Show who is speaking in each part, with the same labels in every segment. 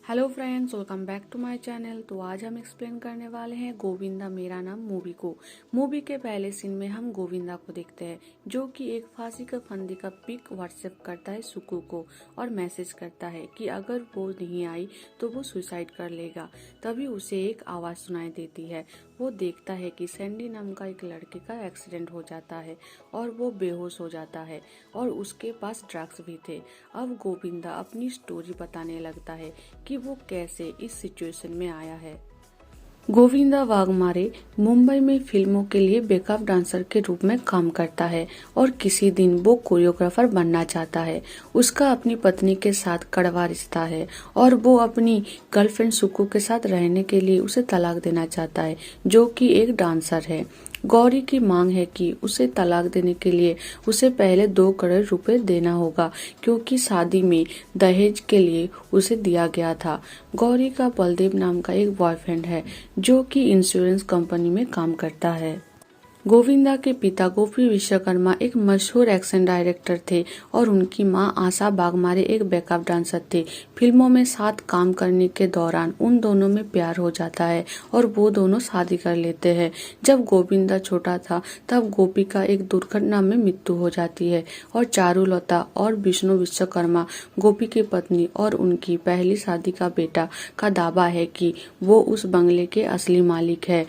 Speaker 1: Hello friends, welcome back to my channel. तो आज हम एक्सप्लेन करने वाले हैं गोविंदा मेरा नाम मूवी को। मूवी के पहले सीन में हम गोविंदा को देखते हैं जो कि एक फांसी का फंदे का पिक व्हाट्सएप करता है सुकू को और मैसेज करता है कि अगर वो नहीं आई तो वो सुसाइड कर लेगा। तभी उसे एक आवाज़ सुनाई देती है। वो देखता है कि सैंडी नाम का एक लड़के का एक्सीडेंट हो जाता है और वो बेहोश हो जाता है और उसके पास ड्रग्स भी थे। अब गोविंदा अपनी स्टोरी बताने लगता है कि वो कैसे इस सिचुएशन में आया है। गोविंदा वाघमारे मुंबई में फिल्मों के लिए बैकअप डांसर के रूप में काम करता है और किसी दिन वो कोरियोग्राफर बनना चाहता है। उसका अपनी पत्नी के साथ कड़वा रिश्ता है और वो अपनी गर्लफ्रेंड सुकू के साथ रहने के लिए उसे तलाक देना चाहता है, जो कि एक डांसर है। गौरी की मांग है कि उसे तलाक देने के लिए उसे पहले 2 करोड़ रुपए देना होगा, क्योंकि शादी में दहेज के लिए उसे दिया गया था। गौरी का बलदेव नाम का एक बॉयफ्रेंड है जो कि इंश्योरेंस कंपनी में काम करता है। गोविंदा के पिता गोपी विश्वकर्मा एक मशहूर एक्शन डायरेक्टर थे और उनकी मां आशा वाघमारे एक बैकअप डांसर थे। फिल्मों में साथ काम करने के दौरान उन दोनों में प्यार हो जाता है और वो दोनों शादी कर लेते हैं। जब गोविंदा छोटा था तब गोपी का एक दुर्घटना में मृत्यु हो जाती है और चारुलता और विष्णु विश्वकर्मा, गोपी की पत्नी और उनकी पहली शादी का बेटा, का दावा है कि वो उस बंगले के असली मालिक है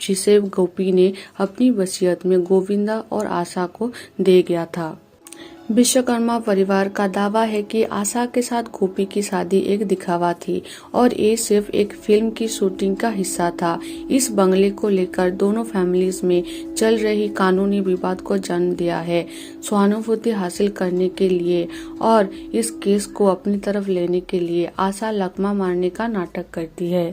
Speaker 1: जिसे गोपी ने अपनी वसीयत में गोविंदा और आशा को दे गया था। विश्वकर्मा परिवार का दावा है कि आशा के साथ गोपी की शादी एक दिखावा थी और ये सिर्फ एक फिल्म की शूटिंग का हिस्सा था। इस बंगले को लेकर दोनों फैमिलीज में चल रही कानूनी विवाद को जन्म दिया है। सहानुभूति हासिल करने के लिए और इस केस को अपनी तरफ लेने के लिए आशा लकमा मारने का नाटक करती है।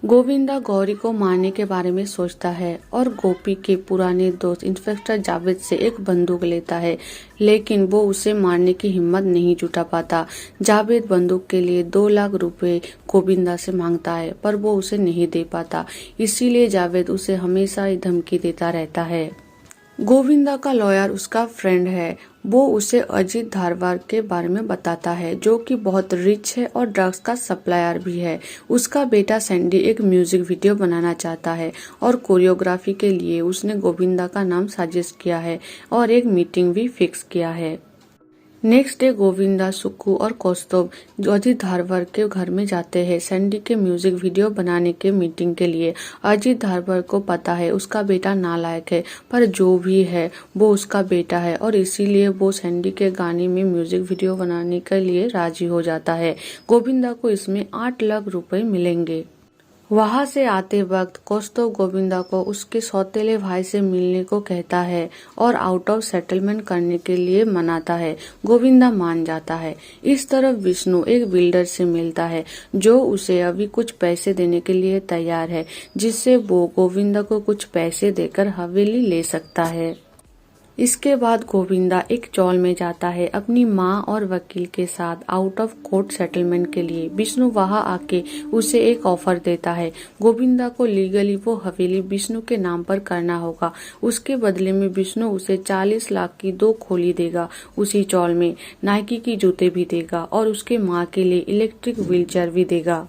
Speaker 1: गोविंदा गौरी को मारने के बारे में सोचता है और गोपी के पुराने दोस्त इंस्पेक्टर जावेद से एक बंदूक लेता है, लेकिन वो उसे मारने की हिम्मत नहीं जुटा पाता। जावेद बंदूक के लिए 2 लाख रुपए गोविंदा से मांगता है पर वो उसे नहीं दे पाता, इसीलिए जावेद उसे हमेशा धमकी देता रहता है। गोविंदा का लॉयर उसका फ्रेंड है। वो उसे अजीत धारवाड़ के बारे में बताता है जो कि बहुत रिच है और ड्रग्स का सप्लायर भी है। उसका बेटा सैंडी एक म्यूजिक वीडियो बनाना चाहता है और कोरियोग्राफी के लिए उसने गोविंदा का नाम सजेस्ट किया है और एक मीटिंग भी फिक्स किया है। नेक्स्ट डे गोविंदा, सुक्कू और कौस्तुभ अजीत धारवाड़ के घर में जाते हैं सैंडी के म्यूजिक वीडियो बनाने के मीटिंग के लिए। अजीत धारवाड़ को पता है उसका बेटा नालायक है, पर जो भी है वो उसका बेटा है और इसीलिए वो सैंडी के गाने में म्यूजिक वीडियो बनाने के लिए राजी हो जाता है। गोविंदा को इसमें 8 लाख रुपए मिलेंगे। वहां से आते वक्त कौस्तुभ गोविंदा को उसके सौतेले भाई से मिलने को कहता है और आउट ऑफ सेटलमेंट करने के लिए मनाता है। गोविंदा मान जाता है। इस तरफ विष्णु एक बिल्डर से मिलता है जो उसे अभी कुछ पैसे देने के लिए तैयार है, जिससे वो गोविंदा को कुछ पैसे देकर हवेली ले सकता है। इसके बाद गोविंदा एक चौल में जाता है अपनी माँ और वकील के साथ आउट ऑफ कोर्ट सेटलमेंट के लिए। विष्णु वहां आके उसे एक ऑफर देता है। गोविंदा को लीगली वो हवेली विष्णु के नाम पर करना होगा। उसके बदले में विष्णु उसे 40 लाख की 2 खोली देगा। उसी चौल में नाइकी की जूते भी देगा और उसके माँ के लिए इलेक्ट्रिक व्हीलचेयर भी देगा।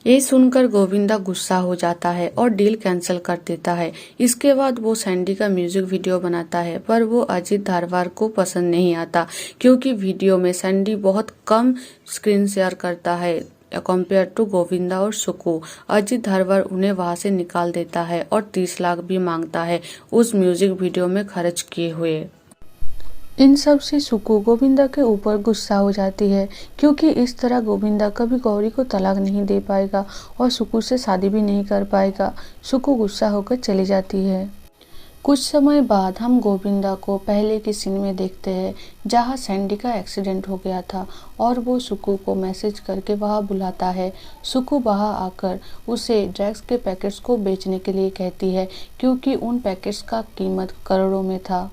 Speaker 1: ये सुनकर गोविंदा गुस्सा हो जाता है और डील कैंसिल कर देता है। इसके बाद वो सैंडी का म्यूजिक वीडियो बनाता है, पर वो अजीत धारवाड़ को पसंद नहीं आता क्योंकि वीडियो में सैंडी बहुत कम स्क्रीन शेयर करता है कंपेयर टू गोविंदा और सुक्कू। अजीत धारवाड़ उन्हें वहां से निकाल देता है और 30 लाख भी मांगता है उस म्यूजिक वीडियो में खर्च किए हुए। इन सब से सुक्कू गोविंदा के ऊपर गुस्सा हो जाती है क्योंकि इस तरह गोविंदा कभी गौरी को तलाक नहीं दे पाएगा और सुक्कू से शादी भी नहीं कर पाएगा। सुक्कू गुस्सा होकर चली जाती है। कुछ समय बाद हम गोविंदा को पहले की सीन में देखते हैं जहां सैंडी का एक्सीडेंट हो गया था और वो सुक्कू को मैसेज करके वहां बुलाता है। सुक्कू वहां आकर उसे ड्रग्स के पैकेट्स को बेचने के लिए कहती है क्योंकि उन पैकेट्स का कीमत करोड़ों में था।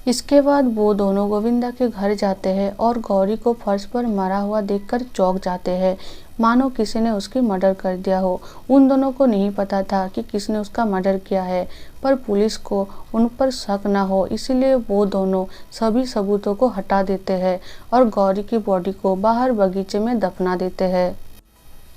Speaker 1: इसके बाद वो दोनों गोविंदा के घर जाते हैं और गौरी को फर्श पर मरा हुआ देखकर चौंक जाते हैं, मानो किसी ने उसकी मर्डर कर दिया हो। उन दोनों को नहीं पता था कि किसने उसका मर्डर किया है, पर पुलिस को उन पर शक न हो इसलिए वो दोनों सभी सबूतों को हटा देते हैं और गौरी की बॉडी को बाहर बगीचे में दफना देते हैं।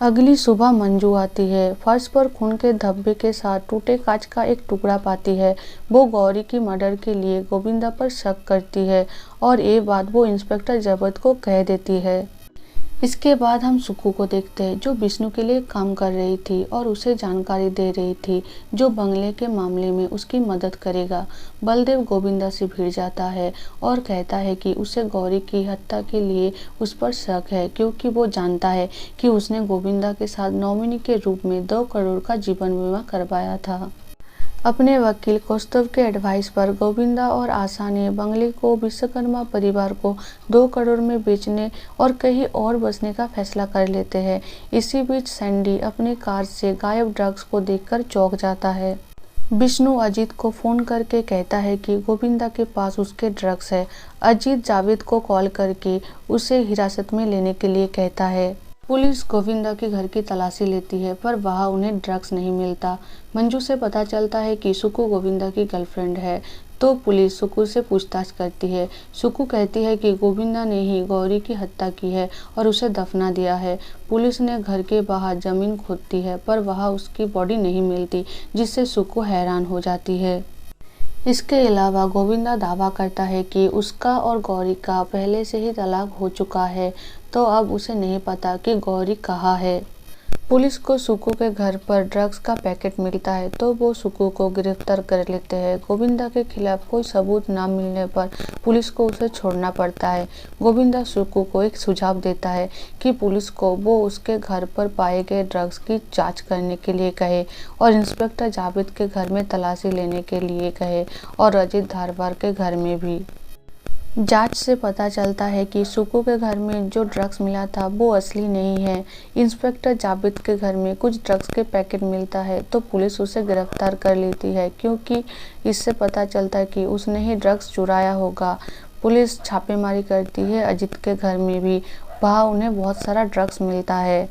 Speaker 1: अगली सुबह मंजू आती है, फर्श पर खून के धब्बे के साथ टूटे कांच का एक टुकड़ा पाती है। वो गौरी की मर्डर के लिए गोविंदा पर शक करती है और ये बात वो इंस्पेक्टर जगत को कह देती है। इसके बाद हम सुक्कू को देखते हैं, जो विष्णु के लिए काम कर रही थी और उसे जानकारी दे रही थी जो बंगले के मामले में उसकी मदद करेगा। बलदेव गोविंदा से भिड़ जाता है और कहता है कि उसे गौरी की हत्या के लिए उस पर शक है, क्योंकि वो जानता है कि उसने गोविंदा के साथ नॉमिनी के रूप में 2 करोड़ का जीवन बीमा करवाया था। अपने वकील कौस्तुभ के एडवाइस पर गोविंदा और आशा ने बंगले को विश्वकर्मा परिवार को 2 करोड़ में बेचने और कहीं और बसने का फैसला कर लेते हैं। इसी बीच सैंडी अपनी कार से गायब ड्रग्स को देखकर चौंक जाता है। विष्णु अजीत को फोन करके कहता है कि गोविंदा के पास उसके ड्रग्स है। अजीत जावेद को कॉल करके उसे हिरासत में लेने के लिए कहता है। पुलिस गोविंदा के घर की तलाशी लेती है, पर वहां उन्हें ड्रग्स नहीं मिलता। मंजू से पता चलता है कि सुक्कू गोविंदा की गर्लफ्रेंड है, तो पुलिस सुक्कू से पूछताछ करती है। सुक्कू कहती है कि गोविंदा ने ही गौरी की हत्या की है और उसे दफना दिया है। पुलिस ने घर के बाहर जमीन खोदती है, पर वहां उसकी बॉडी नहीं मिलती, जिससे सुक्कू हैरान हो जाती है। इसके अलावा गोविंदा दावा करता है कि उसका और गौरी का पहले से ही तलाक हो चुका है, तो अब उसे नहीं पता कि गौरी कहाँ है। पुलिस को सुक्कू के घर पर ड्रग्स का पैकेट मिलता है, तो वो सुक्कू को गिरफ्तार कर लेते हैं। गोविंदा के खिलाफ कोई सबूत न मिलने पर पुलिस को उसे छोड़ना पड़ता है। गोविंदा सुक्कू को एक सुझाव देता है कि पुलिस को वो उसके घर पर पाए गए ड्रग्स की जांच करने के लिए कहे और इंस्पेक्टर जावेद के घर में तलाशी लेने के लिए कहे और अजीत धारवार के घर में भी। जांच से पता चलता है कि सुक्कू के घर में जो ड्रग्स मिला था वो असली नहीं है। इंस्पेक्टर जावेद के घर में कुछ ड्रग्स के पैकेट मिलता है, तो पुलिस उसे गिरफ्तार कर लेती है, क्योंकि इससे पता चलता है कि उसने ही ड्रग्स चुराया होगा। पुलिस छापेमारी करती है अजीत के घर में भी, वहाँ उन्हें बहुत सारा ड्रग्स मिलता है।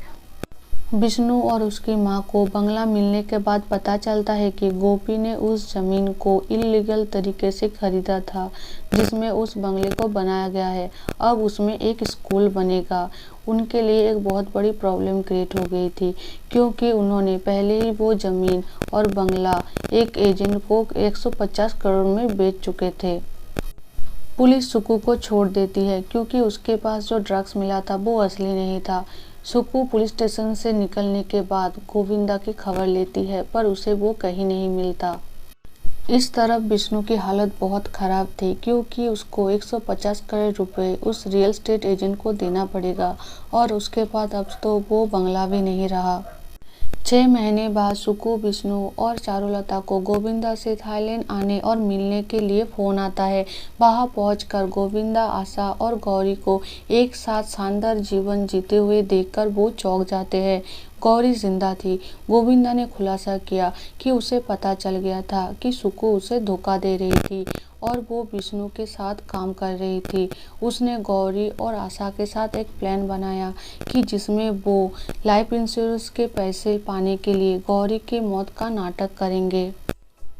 Speaker 1: विष्णु और उसकी मां को बंगला मिलने के बाद पता चलता है कि गोपी ने उस जमीन को इल्लीगल तरीके से खरीदा था जिसमें उस बंगले को बनाया गया है। अब उसमें एक स्कूल बनेगा। उनके लिए एक बहुत बड़ी प्रॉब्लम क्रिएट हो गई थी, क्योंकि उन्होंने पहले ही वो जमीन और बंगला एक एजेंट को 150 करोड़ में बेच चुके थे। पुलिस सुक्कू को छोड़ देती है, क्योंकि उसके पास जो ड्रग्स मिला था वो असली नहीं था। सुक्कू पुलिस स्टेशन से निकलने के बाद गोविंदा की खबर लेती है, पर उसे वो कहीं नहीं मिलता। इस तरफ विष्णु की हालत बहुत खराब थी, क्योंकि उसको 150 करोड़ रुपए उस रियल एस्टेट एजेंट को देना पड़ेगा और उसके बाद अब तो वो बंगला भी नहीं रहा। 6 महीने बाद सुक्कू, विष्णु और चारुलता को गोविंदा से थाईलैंड आने और मिलने के लिए फोन आता है। वहां पहुंचकर गोविंदा, आशा और गौरी को एक साथ शानदार जीवन जीते हुए देखकर वो चौंक जाते हैं। गौरी जिंदा थी। गोविंदा ने खुलासा किया कि उसे पता चल गया था कि सुक्कू उसे धोखा दे रही थी और वो विष्णु के साथ काम कर रही थी। उसने गौरी और आशा के साथ एक प्लान बनाया कि जिसमें वो लाइफ इंश्योरेंस के पैसे पाने के लिए गौरी की मौत का नाटक करेंगे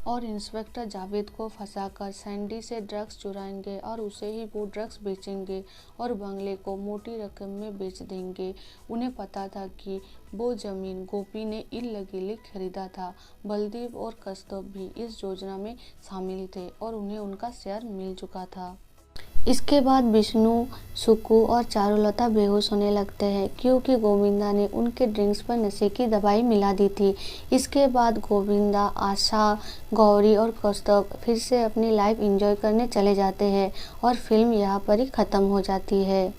Speaker 1: और इंस्पेक्टर जावेद को फंसाकर सैंडी से ड्रग्स चुराएंगे और उसे ही वो ड्रग्स बेचेंगे और बंगले को मोटी रकम में बेच देंगे। उन्हें पता था कि वो जमीन गोपी ने इल्लीगली खरीदा था। बलदेव और कौस्तुभ भी इस योजना में शामिल थे और उन्हें उनका शेयर मिल चुका था। इसके बाद विष्णु, सुक्कू और चारुलता बेहोश होने लगते हैं, क्योंकि गोविंदा ने उनके ड्रिंक्स पर नशे की दवाई मिला दी थी। इसके बाद गोविंदा, आशा, गौरी और कौस्तुभ फिर से अपनी लाइफ एंजॉय करने चले जाते हैं और फिल्म यहाँ पर ही ख़त्म हो जाती है।